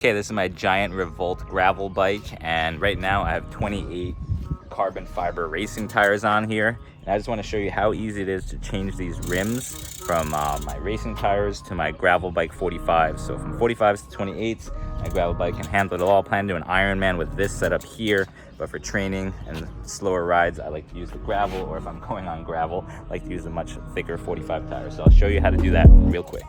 Okay, this is my giant Revolt gravel bike, and right now I have 28 carbon fiber racing tires on here. And I just want to show you how easy it is to change these rims from my racing tires to my gravel bike 45. So from 45s to 28s, my gravel bike can handle it all. I plan to do an Ironman with this setup here, but for training and slower rides, I like to use the gravel, or if I'm going on gravel, I like to use a much thicker 45 tire. So I'll show you how to do that real quick.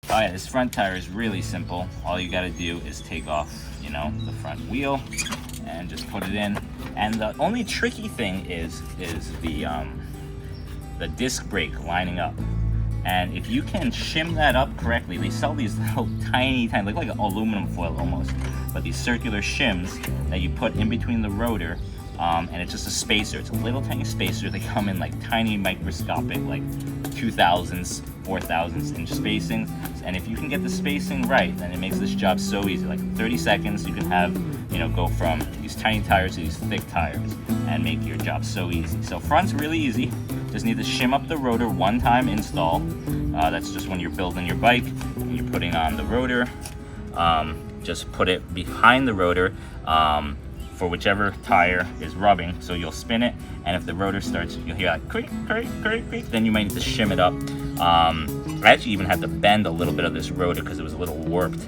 Oh yeah, this front tire is really simple. All you gotta do is take off, the front wheel and just put it in. And the only tricky thing is the disc brake lining up. And if you can shim that up correctly, they sell these little tiny, like aluminum foil almost, but these circular shims that you put in between the rotor, and it's just a spacer. It's a little tiny spacer. They come in like tiny microscopic, like 2,000s, 4,000s inch spacing. And if you can get the spacing right, then it makes this job so easy. Like in 30 seconds, you can have, go from these tiny tires to these thick tires and make your job so easy. So front's really easy. Just need to shim up the rotor one time install. That's just when you're building your bike and you're putting on the rotor. Just put it behind the rotor for whichever tire is rubbing. So you'll spin it, and if the rotor starts, you'll hear like creak, creak, creak, creak, then you might need to shim it up. I actually even had to bend a little bit of this rotor because it was a little warped.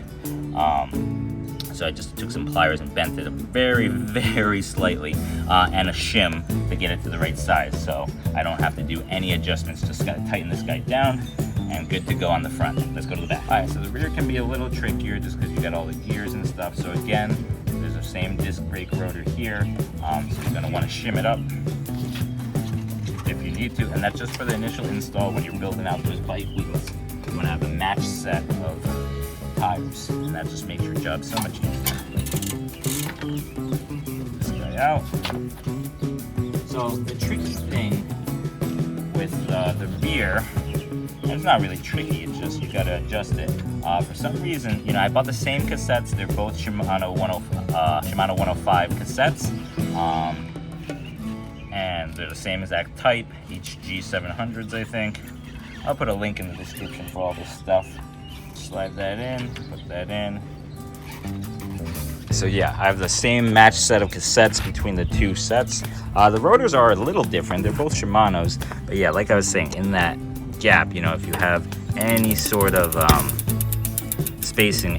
So I just took some pliers and bent it very, very slightly, and a shim to get it to the right size. So I don't have to do any adjustments, just gotta tighten this guy down and good to go on the front. Let's go to the back. All right, so the rear can be a little trickier just because you got all the gears and stuff. So again, there's the same disc brake rotor here. So you're gonna wanna shim it up if you need to, and that's just for the initial install when you're building out those bike wheels. You wanna have a matched set of tires, and that just makes your job so much easier. Pull this guy out. So the tricky thing with the rear, and it's not really tricky, it's just you gotta adjust it. For some reason, I bought the same cassettes. They're both Shimano 105 cassettes, and they're the same exact type, each G700s, I think. I'll put a link in the description for all this stuff. Slide that in, put that in. So yeah, I have the same matched set of cassettes between the two sets. The rotors are a little different. They're both Shimano's, but yeah, like I was saying, in that gap, if you have any sort of spacing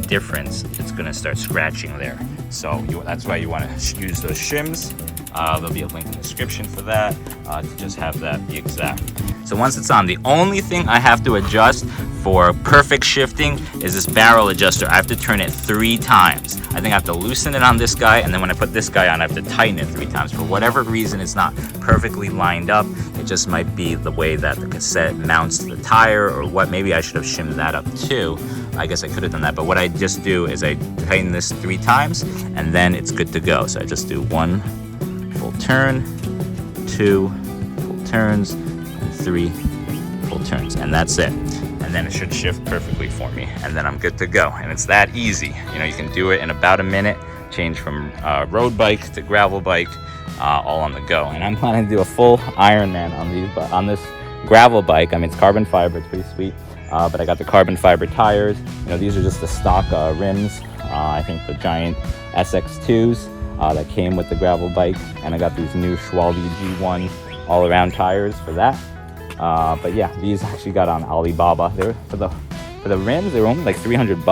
difference, it's gonna start scratching there. So that's why you want to use those shims. There'll be a link in the description for that, to just have that be exact. So once it's on, the only thing I have to adjust for perfect shifting is this barrel adjuster. I have to turn it 3 times. I think I have to loosen it on this guy, and then when I put this guy on, I have to tighten it 3 times. For whatever reason, it's not perfectly lined up. It just might be the way that the cassette mounts to the tire, or what. Maybe I should have shimmed that up too. I guess I could have done that, but what I just do is I tighten this 3 times, and then it's good to go. So I just do 1 full turn, 2 full turns, and 3 full turns, and that's it. And then it should shift perfectly for me, and then I'm good to go. And it's that easy. You can do it in about a minute, change from road bike to gravel bike, all on the go. And I'm planning to do a full Ironman on this gravel bike. I mean, it's carbon fiber, it's pretty sweet, but I got the carbon fiber tires. These are just the stock rims. I think the giant SX2s that came with the gravel bike, and I got these new Schwalbe G1 all-around tires for that. But yeah, these actually got on Alibaba. They're for the rims, they were only like $300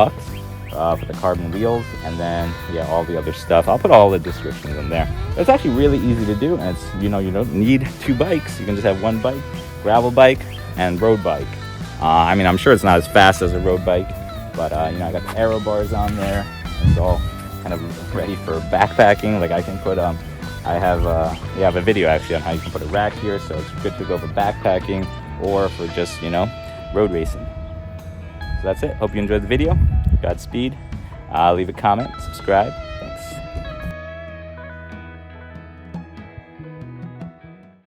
for the carbon wheels, and then yeah, all the other stuff. I'll put all the descriptions in there. But it's actually really easy to do, and it's you don't need 2 bikes. You can just have 1 bike, gravel bike and road bike. I mean, I'm sure it's not as fast as a road bike, but I got the aero bars on there. It's all kind of ready for backpacking. Like I can put I have a video actually on how you can put a rack here, so it's good to go for backpacking or for just road racing. So that's it. Hope you enjoyed the video. Godspeed. Leave a comment, subscribe.